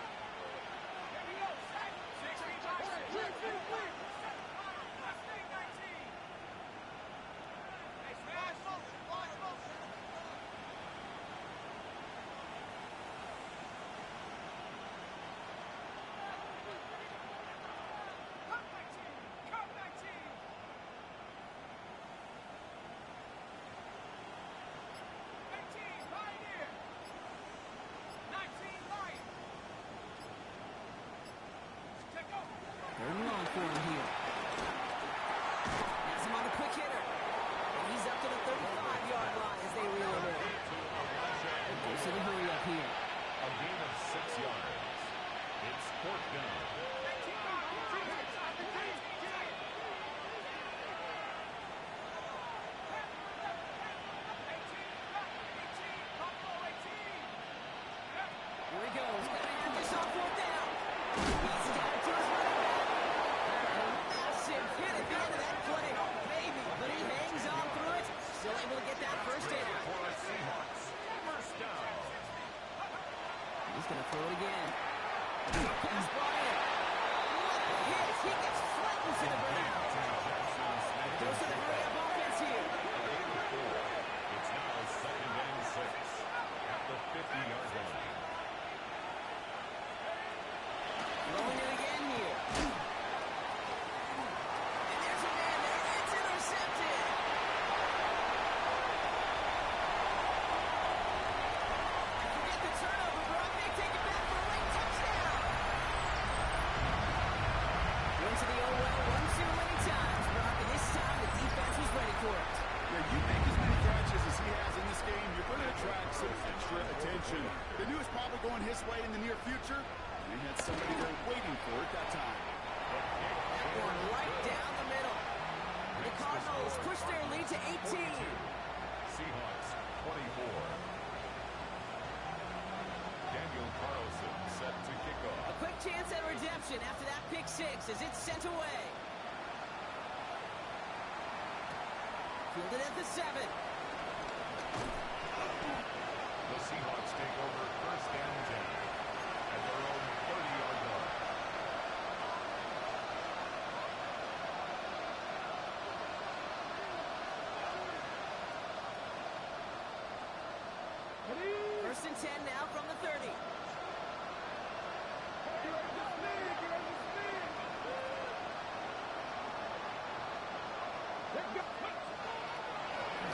Third and long for him here. Has him on a quick hitter. And he's up to the 35-yard line as they reel him in. Goes to the hurry up here. A gain of 6 yards. It's 4th down. Here he goes. Gotta have this on 4th down. He's got it to his running back. Massive hit at the end of that play. Oh, baby. But he hangs on through it. Still able to get that first down. For the Seahawks. 1st down. He's going to throw it again. Pass ball in. What a hit. He gets flattened to the ground. Goes to the hurry-up offense here. It's now 2nd and 6 at the 50-yard line. Rolling it again here. And there's a man there. It's intercepted. And forget the turnover, Brock. They take it back for a late touchdown. Went to the oh-well one too many times, Brock. And this time the defense was ready for it. Yeah, you make as many catches as he has in this game, you're going to attract some extra attention. They knew it was probably going his way in the near future. They had somebody there waiting for it that time. Going right down the middle. The Cardinals push their lead to 18. Seahawks 24. Daniel Carlson set to kick A off. quick chance at redemption after that pick six as it's sent away. Fielded at the 7. The Seahawks take over 1st and 10 at their own 30-yard line. First and 10 now from the 30.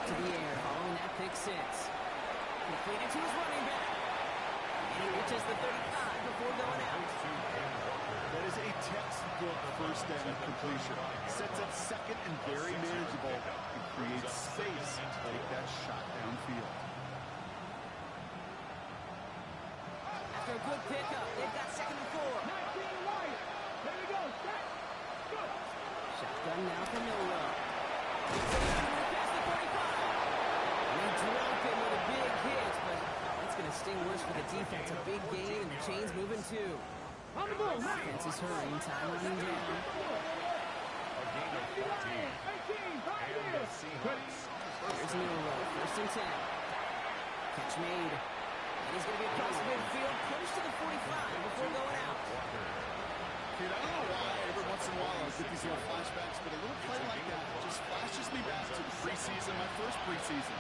To the air, following that pick 6. Completed to his running back. And he reaches the 35 before going out. That is a textbook first down completion. Sets up 2nd and very manageable and creates space to take that shot downfield. After a good pickup, they've got 2nd and 4. Shotgun now for Noah. Past the 45. And they drop him with a big hit, but that's going to sting worse for the defense. A big gain, and the chain's moving too. Defense is hurrying, time running down. A gain of 14. And the Seahawks. Here's Noah, 1st and 10. Catch made. And he's going to be across midfield, close to the 45 before going out. Dude, I don't know why every once in a while I get these little flashbacks, but a little play like that just flashes me back to the preseason, my first preseason.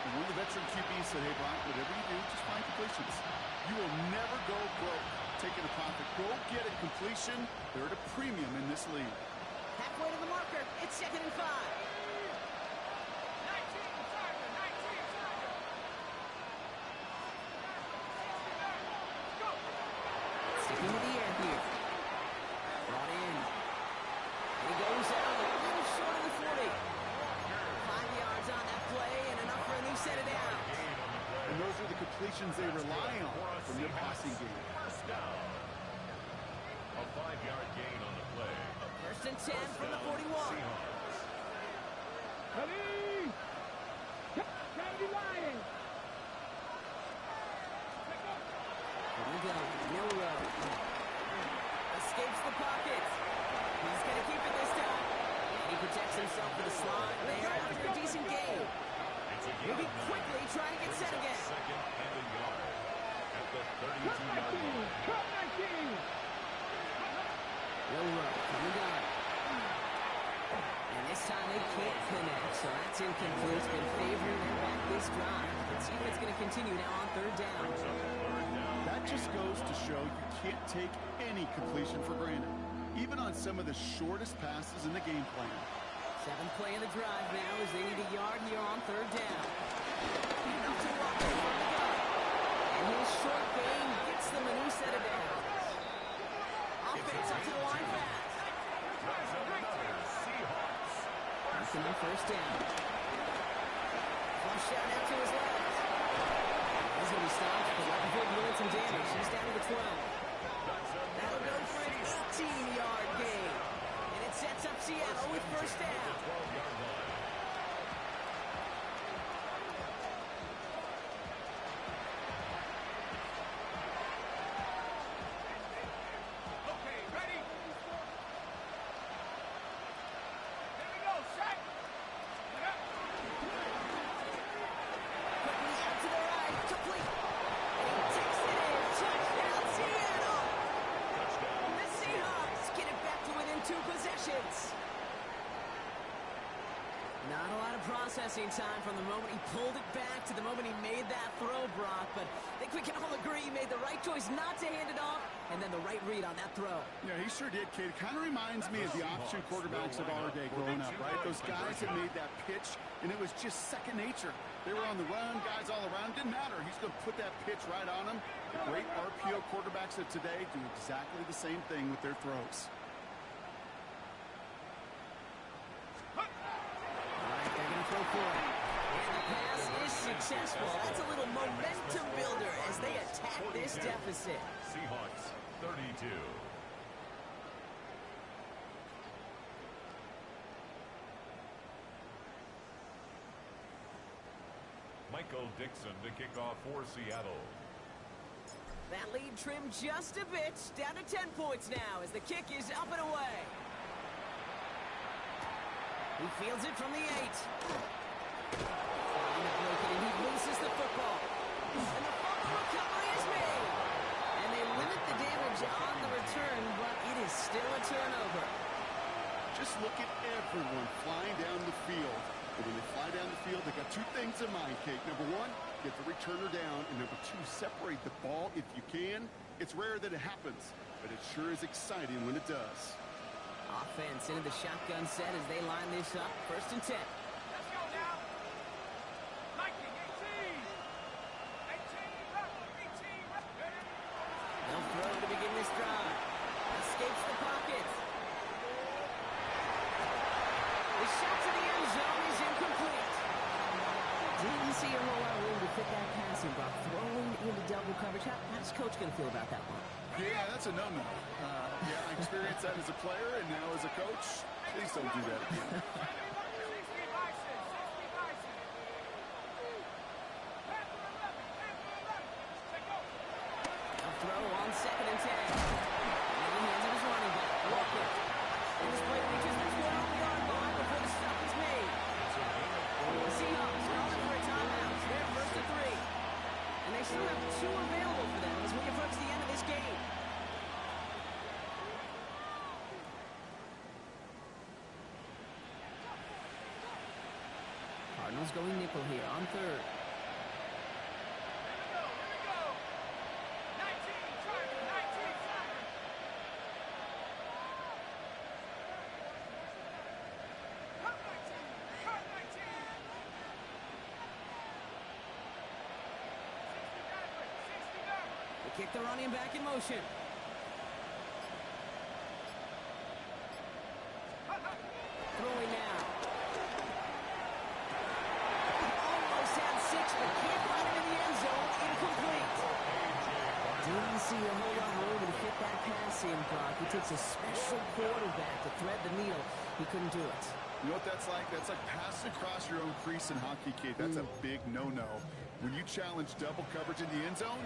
And one of the veteran QBs said, hey, Brian, whatever you do, just find completions. You will never go broke taking a profit. Go get a completion. They're at a premium in this league. Halfway to the marker, it's 2nd and 5. formations they rely on from their passing game. First down. A 5-yard gain on the play. First and 10 from the 41. Seahawks. Ready? Kennedy lying. Here we go. Milrow. Escapes the pocket. He's going to keep it this time. He protects himself for the slot there after a decent gain. Maybe quickly try to get set again. Second and a yard at the 32-yard line. Cut 19. Milrow from the gun. And this time they can't connect, so that's incomplete. It's been favoring them back this drive. Let's see if it's going to continue now on third down. That just goes to show you can't take any completion for granted, even on some of the shortest passes in the game plan. Seventh play of the drive now as they need a yard here on third down. Enough to walk in from the gun. And his short gain gets them a new set of downs. Offense up to the line pass. Seahawks. Passing on first down. Flush out to his left. He's going to be stopped, but Rutherford doing some damage. He's down to the 12. That'll go for an 18-yard gain. And it sets up Seattle with first down. 12-yard line. Okay, ready? Here we go, set. Get up. Quickly out to the right, complete. And he takes it in. Touchdown, Seattle. The Seahawks get it back to within 2 possessions. Not a lot of processing time from the moment he pulled it back to the moment he made that throw, Brock. But I think we can all agree he made the right choice not to hand it off, and then the right read on that throw. Yeah, he sure did, kid. It kind of reminds me of the option quarterbacks of our day growing up, right? Those guys that made that pitch, and it was just second nature. They were on the run, guys all around. Didn't matter. He's going to put that pitch right on them. The great RPO quarterbacks of today do exactly the same thing with their throws. Throw for it. And the pass is successful. That's a little momentum builder as they attack this deficit. Seahawks 32. Michael Dixon to kick off for Seattle. That lead trimmed just a bit. Down to 10 points now as the kick is up and away. He fields it from the 8. And he loses the football. And the fumble recovery is made. And they limit the damage on the return, but it is still a turnover. Just look at everyone flying down the field. And when they fly down the field, they got 2 things in mind, Kate. Number 1, get the returner down. And number 2, separate the ball if you can. It's rare that it happens, but it sure is exciting when it does. Offense into the shotgun set as they line this up. First and 10. Let's go now. 19, 18. 18, up, 18. They'll throw to begin this drive. Escapes the pocket. The shot to the end zone is incomplete. Didn't see a whole lot of room to fit that passing, but throwing into double coverage. How's Coach going to feel about that one? Yeah, that's a no-no. Yeah, I experienced that as a player and now as a coach. Please don't do that again. 60 Bison, 60 Bison. Panther 11, Panther 11. Let's go. A throw on second and 10. In the hands of his running back, Walker. And this play reaches the 12-yard line before the stop is made. The Seahawks calling for a timeout. They're first to 3. And they still have 2 available for them as we approach the end of this game. Cardinals going nickel here on third. Here we go. 19, Charlie, 19, Simon. Cut 19, cut 19. 60 Maverick. They kick the running back in motion. Throwing now. Almost had 6, but can't find him in the end zone. Incomplete. takes a special quarterback to thread the needle. He couldn't do it. You know what that's like? That's like passing across your own crease in hockey, Kate. That's a big no-no. When you challenge double coverage in the end zone,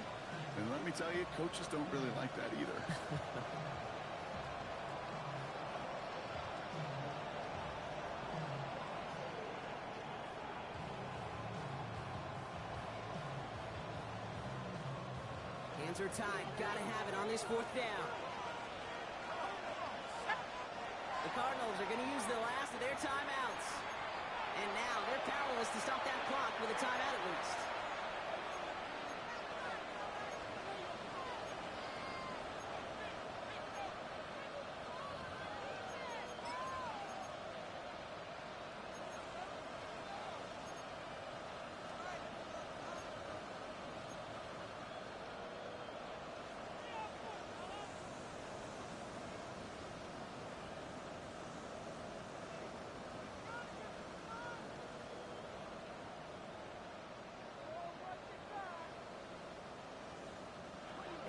and let me tell you, coaches don't really like that either. Hands are tied. Gotta have it on this 4th down. The Cardinals are going to use the last of their timeouts. And now they're powerless to stop that clock with a timeout at least.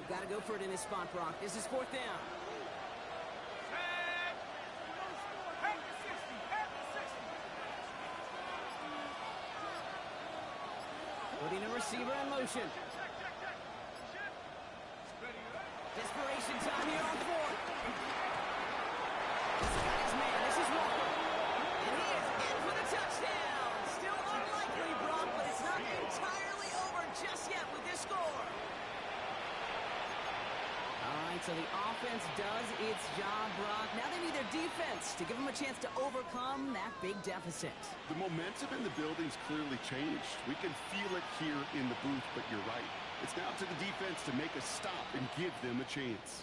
Got to go for it in this spot, Brock. This is 4th down. Putting a receiver in motion. Desperation time here on 4th. He's got his man. This is Walker. And he is in for the touchdown. Still unlikely, Brock, but it's not entirely over just yet with this score. All right, so the offense does its job, Brock. Now they need their defense to give them a chance to overcome that big deficit. The momentum in the building's clearly changed. We can feel it here in the booth, but you're right. It's now to the defense to make a stop and give them a chance.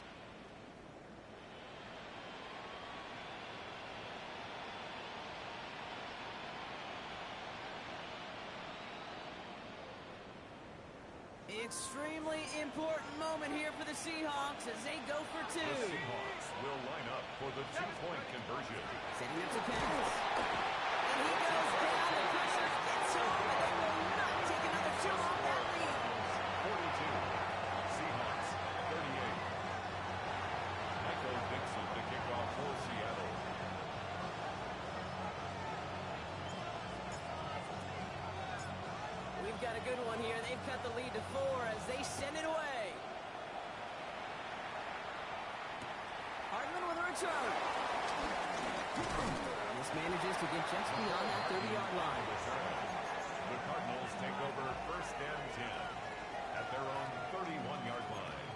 Extremely important moment here for the Seahawks as they go for 2. The Seahawks will line up for the 2-point conversion. Setting up to pass. And he goes down. The pressure gets home, and they will not take another 2 off that lead. 42. Seahawks, 38. Michael Dixon to kick off for Seattle. We've got a good one here. They've cut the lead to 4 as they send it away. Hardman with a return. And this manages to get just beyond that 30-yard line. The Cardinals take over 1st and 10 at their own 31-yard line.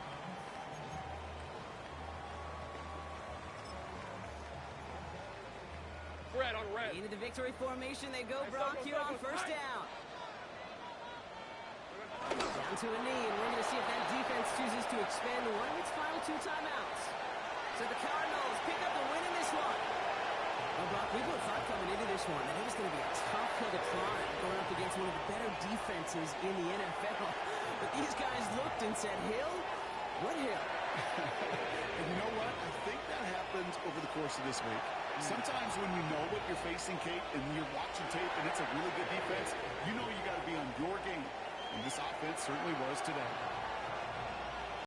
Red on red. Into the victory formation they go, Brock, here on 1st down. Down to a knee, and we're going to see if that defense chooses to expend one of its final 2 timeouts. So the Cardinals pick up the win in this one. Well, Brock, we both thought coming into this one that it was going to be a tough hill to climb going up against one of the better defenses in the NFL. But these guys looked and said, Hill? What hill? And you know what? I think that happens over the course of this week. Sometimes when you know what you're facing, Kate, and you're watching tape and it's a really good defense, you know you got to be on your game. And this offense certainly was today.